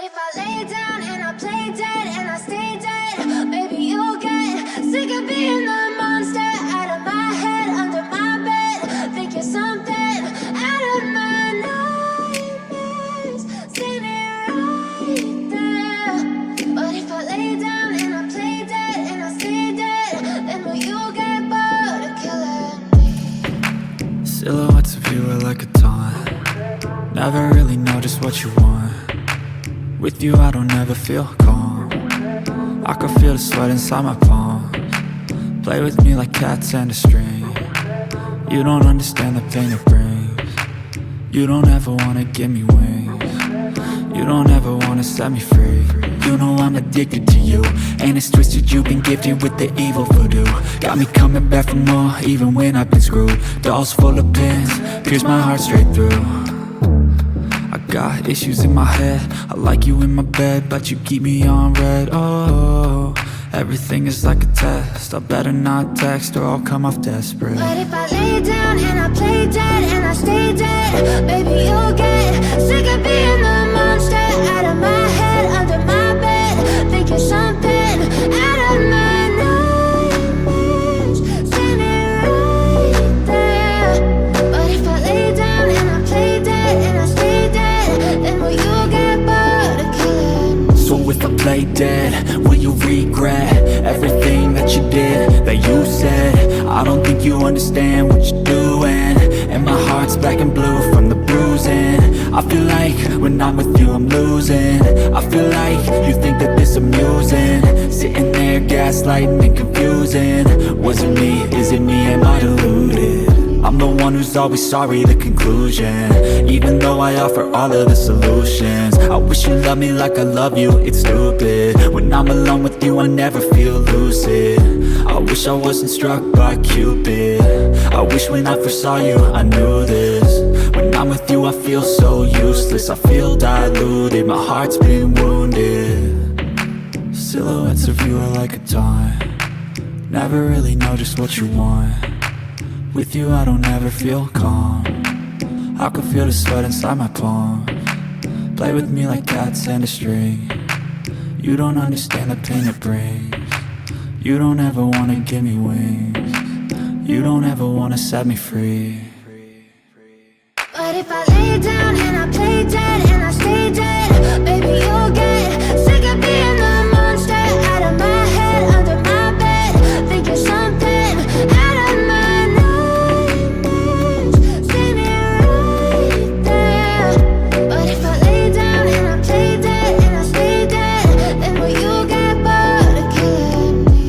if I lay down and I play dead and I stay dead, maybe you'll get sick of being the monster out of my head, under my bed. Think you're something out of my nightmares, standing right there. But if I lay down and I play dead and I stay dead, then will you get bored of killing me? Silhouettes of you are like a taunt. Never really know just what you want. With you I don't ever feel calm. I can feel the sweat inside my palms. Play with me like cats and a string. You don't understand the pain it brings. You don't ever wanna give me wings. You don't ever wanna set me free. You know I'm addicted to you, and it's twisted, you've been gifted with the evil voodoo. Got me coming back for more, even when I've been screwed. Dolls full of pins, pierce my heart straight through. I got issues in my head, I like you in my bed, but you keep me on red. Oh, everything is like a test, I better not text or I'll come off desperate. But if I lay down and I play dead and I stay dead, baby you'll get sick of being the monster out of my head, under my bed. Think you're something out of my nightmares, standing right there. But if I lay down and I play dead and I stay dead, then will you get bored of killing me? So if I play dead, will you regret everything that you did, that you said? I don't think you understand what you're doing, and my heart's black and blue from the bruising. I feel like when I'm with you I'm losing. I feel like you think that this amusing, sitting there gaslighting and confusing. Was it me? Is it me? Am I deluded? I'm the one who's always sorry, the conclusion, even though I offer all of the solutions. I wish you loved me like I love you, it's stupid. When I'm alone with you I never feel lucid. I wish I wasn't struck by Cupid. I wish when I first saw you I knew this. When I'm with you I feel so useless, I feel diluted, my heart's been wounded. Silhouettes of you are like a taunt. Never really know just what you want. With you I don't ever feel calm. I can feel the sweat inside my palms. Play with me like cats and a string. You don't understand the pain it brings. You don't ever wanna give me wings. You don't ever wanna set me free. But if I lay down and I play dead and I stay dead, baby you'll get sick of being the monster out of my head, under my bed. Think you're something out of my nightmares, standing right there. But if I lay down and I play dead and I stay dead, then will you get bored of killing me?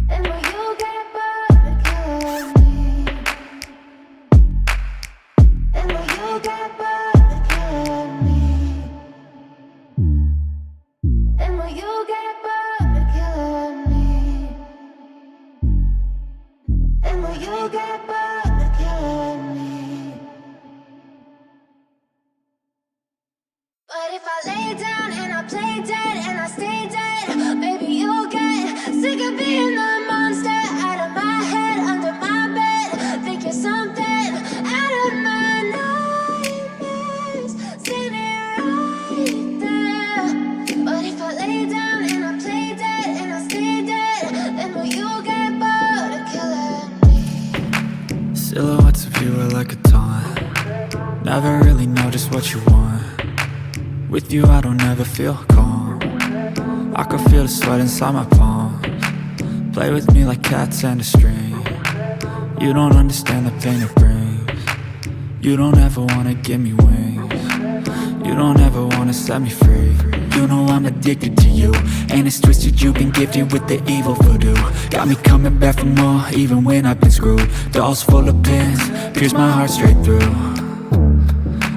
Then will you get bored of killing me? And will you get bored of killing me? And will you get bored of killing me? And will you get bored of killing me? But if I lay down and I play dead and I stay dead, baby you'll get sick of being the monster out of my head, under my bed. Think you're something out of my nightmares, standing right there. But if I lay down and I play dead and I stay dead, then will you get bored of killing me? Silhouettes of you are like a taunt. Never really know just what you want. With you I don't ever feel calm. I can feel the sweat inside my palms. Play with me like cats and a string. You don't understand the pain it brings. You don't ever wanna give me wings. You don't ever wanna set me free. You know I'm addicted to you, and it's twisted, you've been gifted with the evil voodoo. Got me coming back for more, even when I've been screwed. Dolls full of pins, pierce my heart straight through.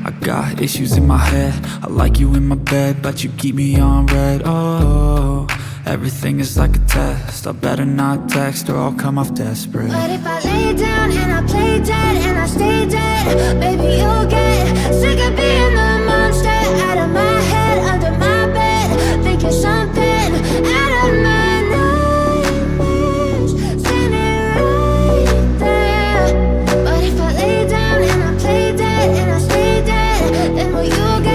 I got issues in my head, I like you in my bed, but you keep me on red. Oh, everything is like a test, I better not text or I'll come off desperate. But if I lay down and I play dead and I stay dead, baby you'll get sick of being the monster out of my head, under my bed. Think you're something out of my nightmares, standing right there. But if I lay down and I play dead and I stay dead, then will you get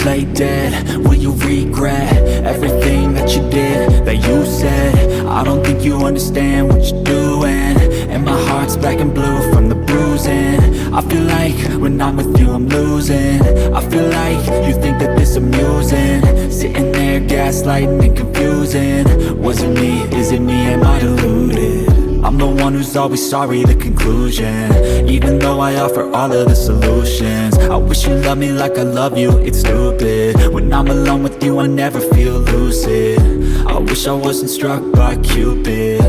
play dead? Will you regret everything that you did, that you said? I don't think you understand what you're doing, and my heart's black and blue from the bruising. I feel like when I'm with you I'm losing. I feel like you think that this amusing, sitting there gaslighting and confusing. Was it me? Is it me? Am I deluded? I'm the one who's always sorry, the conclusion, even though I offer all of the solutions. I wish you loved me like I love you, it's stupid. When I'm alone with you I never feel lucid. I wish I wasn't struck by Cupid.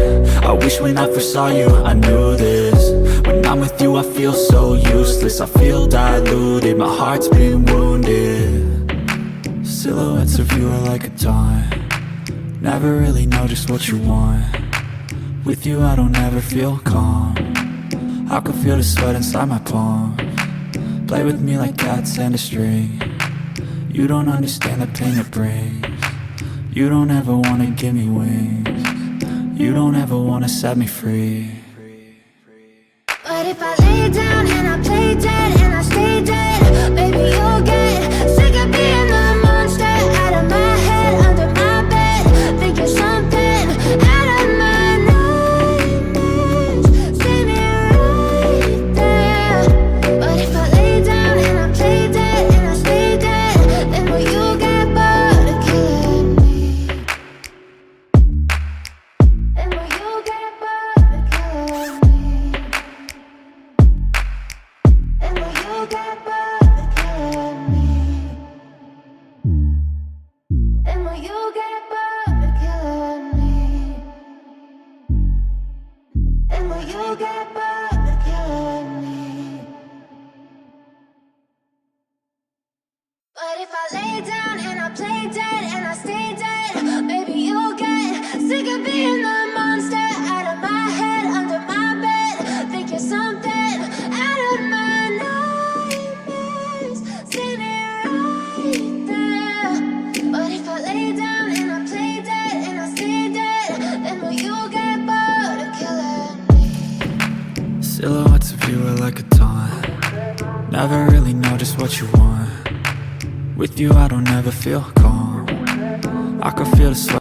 I wish when I first saw you I knew this. When I'm with you I feel so useless, I feel diluted, my heart's been wounded. Silhouettes of you are like a taunt, never really know just what you want. With you I don't ever feel calm, I can feel the sweat inside my palms. Play with me like cats and a string. You don't understand the pain it brings. You don't ever wanna give me wings. You don't ever wanna set me free. But if I lay down and I play dead and I stay dead, baby you'll get sick of being the monster out of my head, under my bed. Think you're something out of my nightmares. See me right there. But if I lay down and I play dead and I stay dead, then will you get bored of killing me? Then will you get bored of killing me? And will you get bored of killing me? And will you get bored of killing me? And will you get bored of killing me? But if I lay down and I play dead and I stay dead, baby you'll get sick of being the monster out of my head, under my bed. Think you're something out of my nightmares. See me right there. But if I lay down and I play dead and I stay dead, then will you get bored of killing me? Silhouettes of you are like a taunt, never really know just what you want. With you I don't ever feel calm, I can feel the sweat.